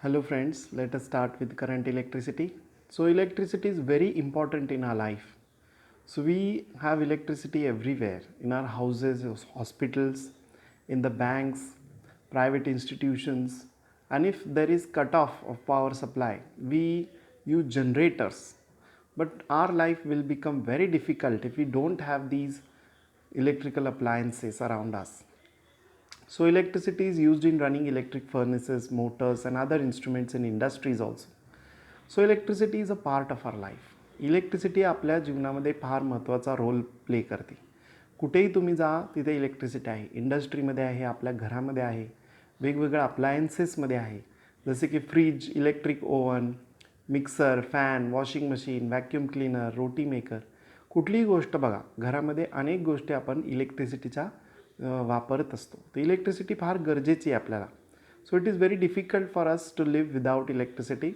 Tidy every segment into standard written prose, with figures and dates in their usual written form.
Hello friends, let us start with current electricity. So electricity is very important in our life. So we have electricity everywhere in our houses, hospitals, in the banks, private institutions, and if there is cut off of power supply, we use generators. But our life will become very difficult if we don't have these electrical appliances around us. So electricity is used in running electric furnaces, motors and other instruments in industries also. So electricity is a part of our life. Electricity आपल्या जीवनामध्ये फार महत्त्वाचा role play करते. कुठेही तुम्ही जा तिथे electricity आहे. इंडस्ट्रीमध्ये आहे, आपल्या घरामध्ये आहे, वेगवेगळ्या अप्लायन्सेसमध्ये आहे, जसे की fridge, electric oven, mixer, fan, washing machine, vacuum cleaner, roti maker. कुठलीही गोष्ट बघा, घरामध्ये अनेक गोष्टी आपण इलेक्ट्रिसिटीचा वापरत असतो. तर इलेक्ट्रिसिटी फार गरजेची आहे आपल्याला. So it is very difficult for us to live without electricity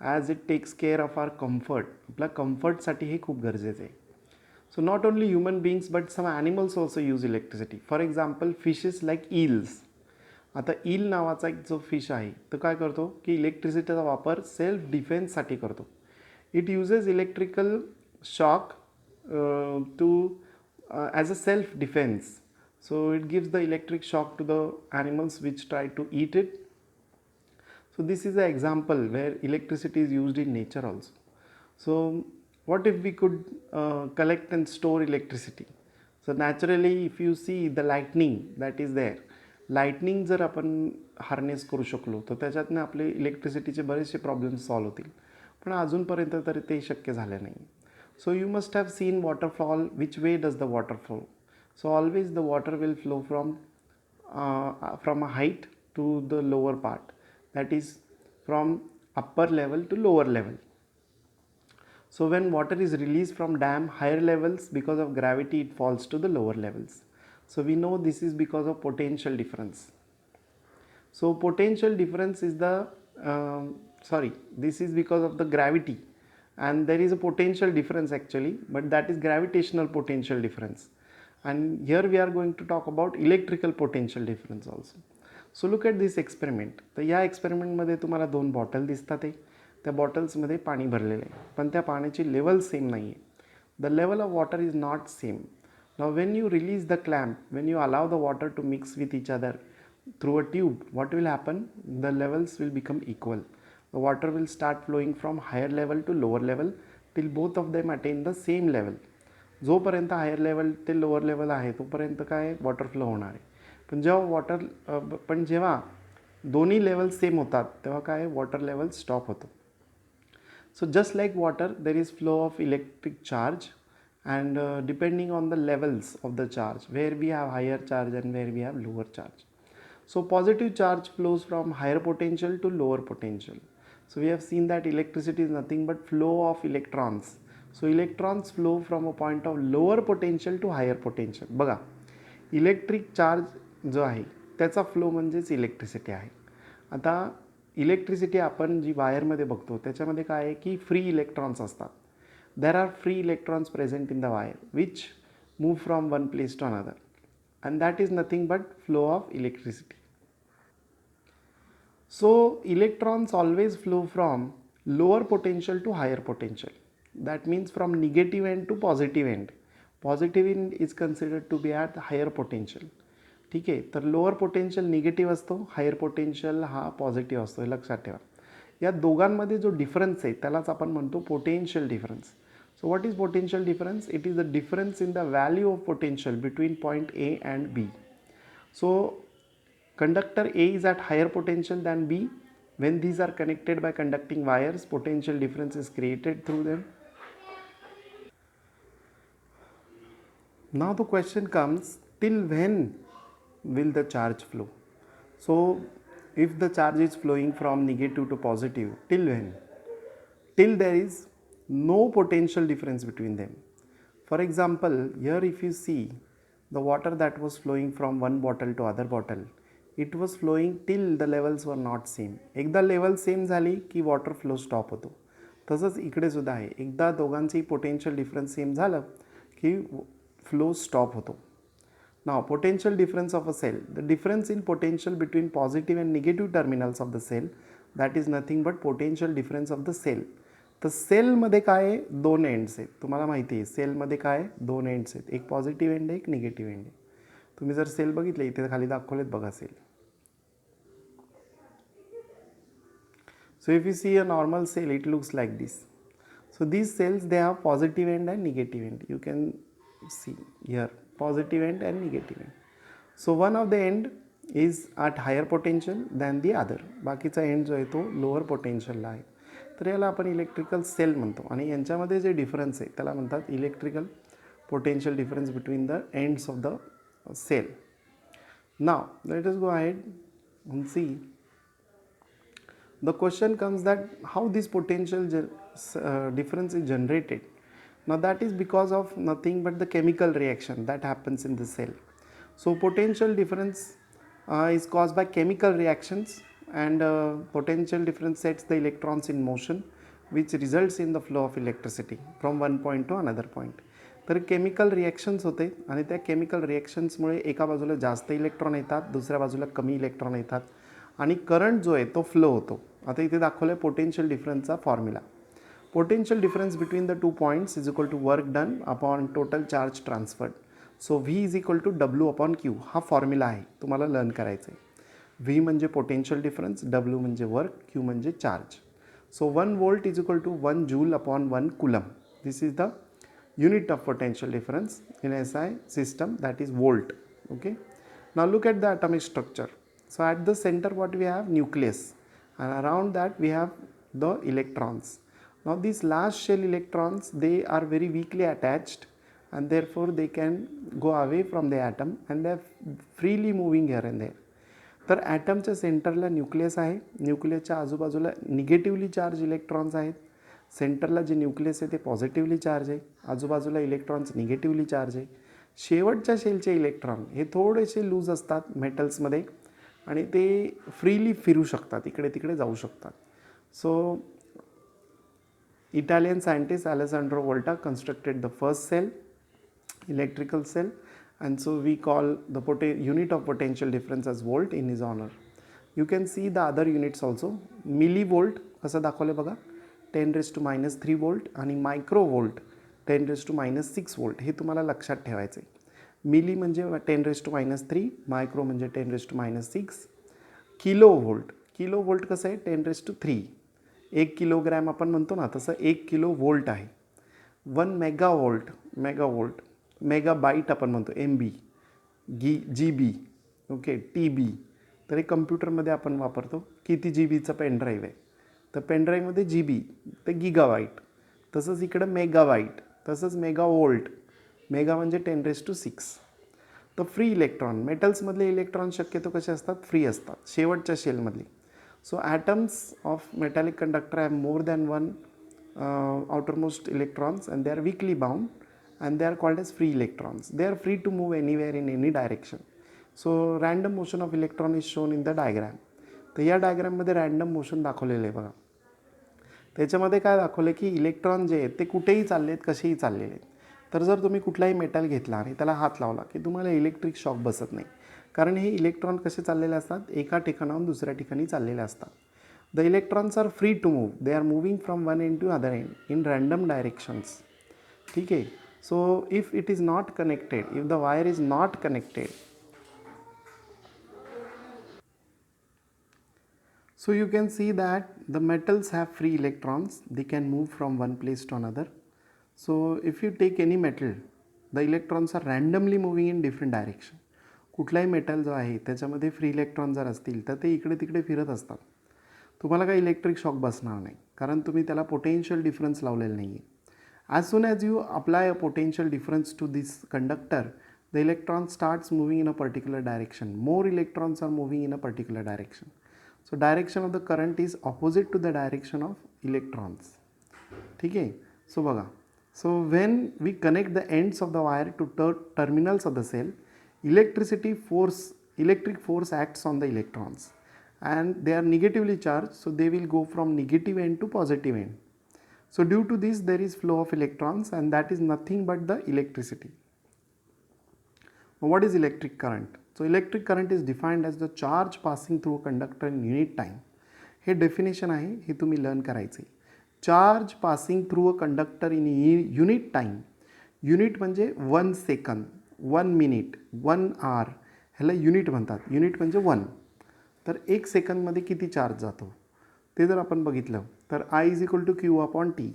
as it takes care of our comfort. आपल्या कम्फर्टसाठी हे खूप गरजेचं आहे. So not only human beings but some animals also use electricity. For example fishes like eels. आता eel नावाचा एक जो फिश आहे तो काय करतो की इलेक्ट्रिसिटीचा वापर सेल्फ डिफेन्ससाठी करतो. It uses electrical shock to as a self defence. So it gives the electric shock to the animals which try to eat it. So this is an example where electricity is used in nature also. So what if we could collect and store electricity? So naturally if you see the lightning that is there, lightning जर आपण harness करू शकलो तर त्याच्यातनं आपले इलेक्ट्रिसिटीचे बरेचसे problems solve होतील. पण अजूनपर्यंत तरी ते शक्य झाले नाही. So you must have seen waterfall. Which way does the water flow? So always the water will flow from a height to the lower part, that is from upper level to lower level. So when water is released from dam higher levels, because of gravity it falls to the lower levels. So we know this is because of potential difference. So potential difference is this is because of the gravity, and there is a potential difference actually, but that is gravitational potential difference. And here we are going to talk about electrical potential difference also. So look at this experiment. तर या एक्सपेरिमेंटमध्ये तुम्हाला दोन bottle दिसतात आहे. त्या बॉटल्समध्ये पाणी भरलेलं आहे, पण त्या पाण्याची लेवल सेम नाही आहे. The level of water is not same. Now when you release the clamp, when you allow the water to mix with each other through a tube, what will happen? The levels will become equal. The water will start flowing from higher level to lower level till both of them attain the same level. जोपर्यंत higher level ते lower level आहे तोपर्यंत काय water flow होणार आहे. पण जेव्हा दोन्ही लेवल सेम होतात तेव्हा काय वॉटर लेवल स्टॉप होतो. So just like water there is flow of electric charge and depending on the levels of the charge, where we have higher charge and where we have lower charge. So positive charge flows from higher potential to lower potential. So we have seen that electricity is nothing but flow of electrons. So electrons flow from a point of lower potential to higher potential. बघा, electric charge जो आहे त्याचा flow म्हणजेच electricity आहे. आता electricity आपण जी वायरमध्ये बघतो त्याच्यामध्ये काय आहे की फ्री इलेक्ट्रॉन्स असतात. There are free electrons present in the wire which move from one place to another, and that is nothing but flow of electricity. So electrons always flow from lower potential to higher potential. That means from negative end to positive end. Positive end is considered to be at higher potential. ठीक आहे, तर lower potential negative असतो, higher potential हा positive असतो. हे लक्षात ठेवा. या दोघांमध्ये जो डिफरन्स आहे त्यालाच आपण म्हणतो potential difference. So what is potential difference? It is the difference in the value of potential between point A and B. So conductor A is at higher potential than B. When these are connected by conducting wires, potential difference is created through them. Now the question comes, till when will the charge flow? So if the charge is flowing from negative to positive, till when? Till there is no potential difference between them. For example, here if you see the water that was flowing from one bottle to other bottle, it was flowing till the levels were not same. एकदा level same झाली की water flow stop होतो. तसंच इकडे सुद्धा आहे, एकदा दोघांची पोटेन्शियल डिफरन्स सेम झालं की फ्लो स्टॉप होतो. Now potential difference of a cell, the difference in potential between positive and negative terminals of the cell that is nothing but potential difference of the cell. तर सेलमध्ये काय आहे, दोन ends आहेत. तुम्हाला माहिती आहे सेलमध्ये काय आहे, दोन एंड्स आहेत. एक पॉझिटिव्ह एंड आहे, एक निगेटिव्ह एंड आहे. तुम्ही जर सेल बघितले इथे खाली दाखवलेत बघा sale. So if you see a normal cell, it looks like this. So these cells, they have positive end and negative end. You can see here positive end and negative end. So one of the end is at higher potential than the other. बाकीचा end जो आहे तो lower पोटेन्शियलला आहे. तर याला आपण electrical sale म्हणतो आणि यांच्यामध्ये जे डिफरन्स आहे त्याला म्हणतात electrical potential difference between the ends of the cell. Now let us go ahead and see. The question comes that how this potential difference is generated. Now that is because of nothing but the chemical reaction that happens in the cell. So potential difference is caused by chemical reactions, and potential difference sets the electrons in motion, which results in the flow of electricity from one point to another point. तर chemical reactions होते आणि त्या chemical रिॲक्शन्समुळे एका बाजूला जास्त electron येतात, दुसऱ्या बाजूला कमी इलेक्ट्रॉन येतात आणि करंट जो आहे तो फ्लो होतो. आता इथे दाखवलं आहे पोटेन्शियल डिफरन्सचा formula. Potential difference between the two points is equal to work done upon total charge transferred. So V is equal to W upon Q हा फॉर्म्युला आहे, तुम्हाला लर्न करायचं आहे. व्ही म्हणजे पोटेन्शियल डिफरन्स, डब्ल्यू म्हणजे work, Q म्हणजे charge. So 1 volt is equal to 1 joule upon 1 coulomb. This is the unit of potential difference in SI system, that is volt. Okay, now look at the atomic structure. So at the center what we have, nucleus, and around that we have the electrons. Now these last shell electrons, they are very weakly attached and therefore they can go away from the atom and they are freely moving here and there. तर ॲटमच्या सेंटरला nucleus आहे, न्यूक्लियसच्या आजूबाजूला negatively charge electrons आहेत. सेंटरला जे nucleus आहे ते positively charge आहे, आजूबाजूला इलेक्ट्रॉन्स निगेटिव्हली चार्ज आहे. शेवटच्या शेलचे इलेक्ट्रॉन हे थोडेसे लूज असतात मेटल्समध्ये आणि ते फ्रीली फिरू शकतात, इकडे तिकडे जाऊ शकतात. So Italian scientist Alessandro Volta constructed the first cell, electrical cell, and so we call the unit of potential difference as volt in his honor. You can see the other units also. millivolt कसं दाखवलं बघा, 10⁻³ volt आणि मायक्रोवोल्ट 10⁻⁶ volt. हे तुम्हाला लक्षात ठेवायचं आहे. Milli म्हणजे 10⁻³ मायक्रो म्हणजे 10⁻⁶. किलो व्होल्ट, किलो व्होल्ट कसं आहे 10⁻³ 1 किलोग्रॅम आपण म्हणतो ना, तसं 1 किलो व्होल्ट आहे. 1 मेगावोल्ट, मेगावोल्ट, मेगाबाईट आपण म्हणतो MB, GB, ओके, TB. तर हे कम्प्युटरमध्ये आपण वापरतो. किती GBचं पेनड्राईव्ह आहे, तर पेनड्राईव्हमध्ये GB ते गिगाबाईट. तसंच इकडं मेगाबाईट, तसंच मेगावोल्ट, मेगा म्हणजे 10⁻⁶. तर फ्री इलेक्ट्रॉन, मेटल्समधले इलेक्ट्रॉन शक्यतो कसे असतात, फ्री असतात शेवटच्या शेलमधली. So atoms of metallic conductor have more than 1 outermost electrons and they are weakly bound and they are called as free electrons. They are free to move anywhere in any direction. So random motion of electron is shown in the diagram. तर या डायग्राममध्ये random motion दाखवलेलं आहे बघा. त्याच्यामध्ये काय दाखवलं की इलेक्ट्रॉन जे आहेत ते कुठेही चालले आहेत, कसेही चाललेले आहेत. तर जर तुम्ही कुठलाही मेटल घेतला आणि त्याला हात लावला की तुम्हाला इलेक्ट्रिक शॉक बसत नाही, कारण हे इलेक्ट्रॉन कसे चाललेले असतात, एका ठिकाणाहून दुसऱ्या ठिकाणी चाललेले असतात. The electrons are free to move. They are moving from one end to other end in random directions. ठीक है. So if it is not connected, if the wire is not connected, so you can see that the metals have free electrons. They can move from one place to another. So if you take any metal, the electrons are randomly moving in different direction. कुठलाही metal जो आहे त्याच्यामध्ये free electron जर असतील तर ते इकडे तिकडे फिरत असतात. तुम्हाला काही इलेक्ट्रिक शॉक बसणार नाही, कारण तुम्ही त्याला पोटेन्शियल डिफरन्स लावलेलं नाही आहे. As soon as you apply a potential difference to this conductor, the electron starts moving in a particular direction. More electrons are moving in a particular direction. So direction of the current is opposite to the direction of electrons. ठीक आहे. So बघा, so when we connect the ends of the wire to terminals of the cell, electric force acts on the electrons and they are negatively charged, so they will go from negative end to positive end. So due to this there is flow of electrons and that is nothing but the electricity. What is electric current? So electric current is defined as the charge passing through a conductor in unit time. हे definition आहे, हे तुम्ही learn करायचं आहे. Charge passing through a conductor in unit time. Unit म्हणजे 1 second, 1 minute, 1 आवर, ह्याला unit म्हणतात. Unit म्हणजे 1. तर 1 सेकंदमध्ये किती चार्ज जातो ते जर आपण बघितलं तर I is equal to Q upon T.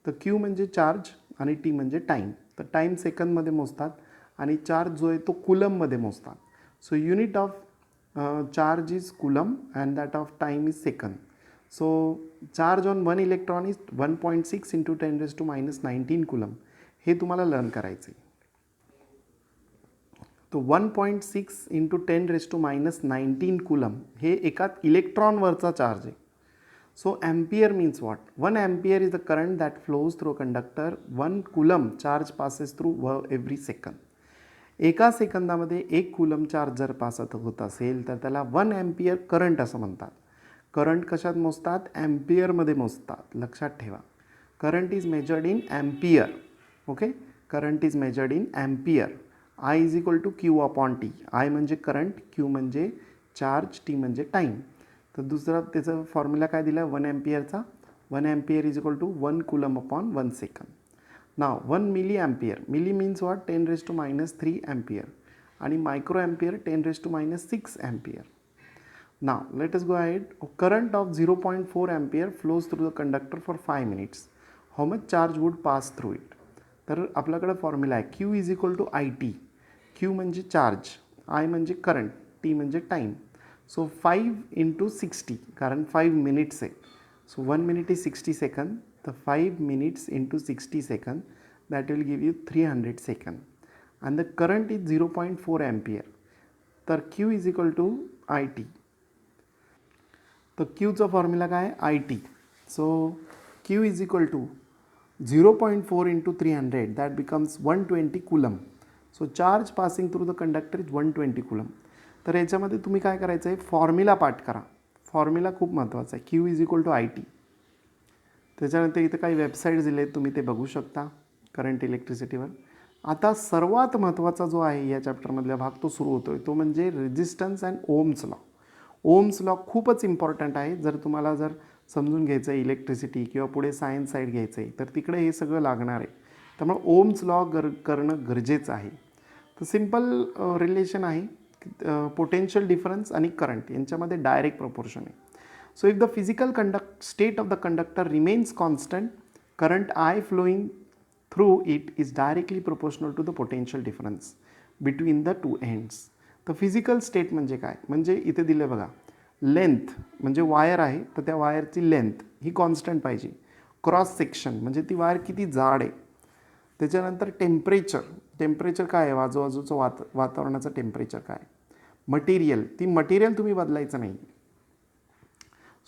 तर क्यू म्हणजे चार्ज आणि टी म्हणजे टाईम. तर टाईम सेकंदमध्ये मोजतात आणि चार्ज जो आहे तो कुलममध्ये मोजतात. So unit of charge is coulomb and that of time is second. So charge on 1 electron is 1.6 into 10⁻⁻19 coulomb. हे तुम्हाला लर्न करायचं आहे. तो 1.6 इंटू 10⁻⁻19 कुलम हे एका इलेक्ट्रॉनवरचा चार्ज आहे. So ampere means what? 1 ampere is the current that flows through a conductor. 1 coulomb charge passes through every second. एका सेकंदामध्ये 1 coulomb charge जर पास होत असेल तर त्याला 1 अँपियर करंट असं म्हणतात. करंट कशात मोजतात? ॲम्पियरमध्ये मोजतात. लक्षात ठेवा. Current is measured in ampere. Okay, current is measured in ampere. I is equal to Q upon T. I म्हणजे करंट, क्यू म्हणजे चार्ज, टी म्हणजे टाईम. तर दुसरा त्याचा फॉर्म्युला काय दिला 1 अँपियरचा? 1 ampere is equal to 1 coulomb upon 1 second. Now 1 milli ampere. Milli means what? 10⁻³ ampere आणि micro ampere 10⁻⁶ ampere. Now let us go ahead. Current of 0.4 ampere flows through the conductor for 5 minutes. How much charge would pass through it? तर आपल्याकडे formula आहे Q is equal to I T. Q म्हणजे charge, I म्हणजे current, T म्हणजे time. So 5 into 60, कारण 5 minutes आहे. So 1 minute is 60 second. तर 5 minutes into 60 second that will give you 300 second. And the current is 0.4 ampere. तर Q is equal to I T. तर क्यूचा formula काय आहे? I T. So Q is equal to 0.4 into 300 that becomes 120 coulomb. So charge passing through the conductor is 120 coulomb. तर याच्यामध्ये तुम्ही काय करायचं आहे? फॉर्म्युला पाठ करा. फॉर्म्युला खूप महत्त्वाचा आहे. Q is equal to I T. त्याच्यानंतर इथं काही वेबसाईट्स दिले आहेत, तुम्ही ते बघू शकता करंट इलेक्ट्रिसिटीवर. आता सर्वात महत्त्वाचा जो आहे या चॅप्टरमधला भाग तो सुरू होतो आहे, तो म्हणजे resistance and ohm's law. Ohm's law खूपच इम्पॉर्टंट आहे. जर तुम्हाला समजून घ्यायचं आहे इलेक्ट्रिसिटी किंवा पुढे सायन्स साईड घ्यायचं आहे तर तिकडे हे सगळं लागणार आहे. त्यामुळे ओम्स लॉ करणं गरजेचं आहे. तर सिम्पल रिलेशन आहे. पोटेन्शियल डिफरन्स आणि करंट यांच्यामध्ये डायरेक्ट प्रपोर्शन आहे. So if the physical state of the conductor remains constant, current I flowing through it is directly proportional to the potential difference between the two ends. तर physical state म्हणजे काय? म्हणजे इथे दिलं बघा, length म्हणजे wire आहे तर त्या वायरची लेंथ ही कॉन्स्टंट पाहिजे. क्रॉस सेक्शन म्हणजे ती वायर किती जाड आहे. त्याच्यानंतर टेम्परेचर. टेम्परेचर काय आहे? आजूबाजूचं वातावरणाचं टेम्परेचर काय? मटेरियल. ती मटेरियल तुम्ही बदलायचं नाही.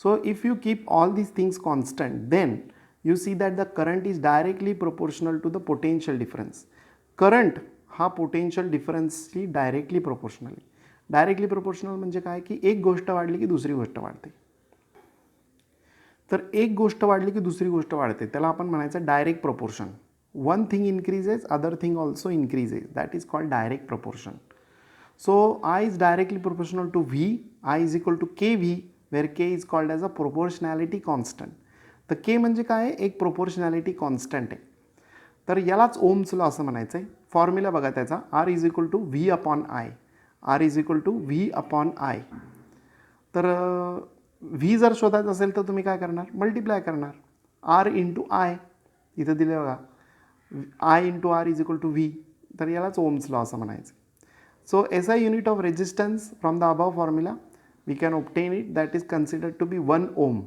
So if you keep all these things constant then you see that the current is directly proportional to the potential difference. Current हा पोटेन्शियल डिफरन्सशी डायरेक्टली प्रोपोर्शनल आहे. डायरेक्टली प्रोपोर्शनल म्हणजे काय? की एक गोष्ट वाढली की दुसरी गोष्ट वाढते. तर एक गोष्ट वाढली की दुसरी गोष्ट वाढते, त्याला आपण म्हणायचं direct proportion. One thing increases, other thing also increases. That is called direct proportion. So I is directly proportional to V. I is equal to KV where K is called as a proportionality constant. तर K म्हणजे काय? एक proportionality constant आहे. तर यालाच Ohm's law असं म्हणायचं आहे. फॉर्म्युला बघा त्याचा, R is equal to V upon I. R is equal to V upon I. तर व्ही जर शोधायचं असेल तर तुम्ही काय करणार? मल्टिप्लाय करणार. R into I. इथं दिले बघा, I into R is equal to V. तर यालाच ओम्स लॉ असं म्हणायचं. So SI unit of resistance from the above formula we can obtain it, that is considered to be 1 ohm.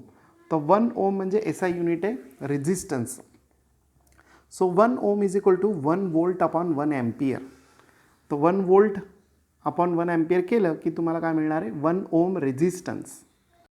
तर 1 ohm म्हणजे SI unit आहे resistance. So 1 ohm is equal to 1 volt upon 1 ampere. तर 1 volt upon 1 ampere केलं की तुम्हाला काय मिळणार आहे? 1 ohm resistance.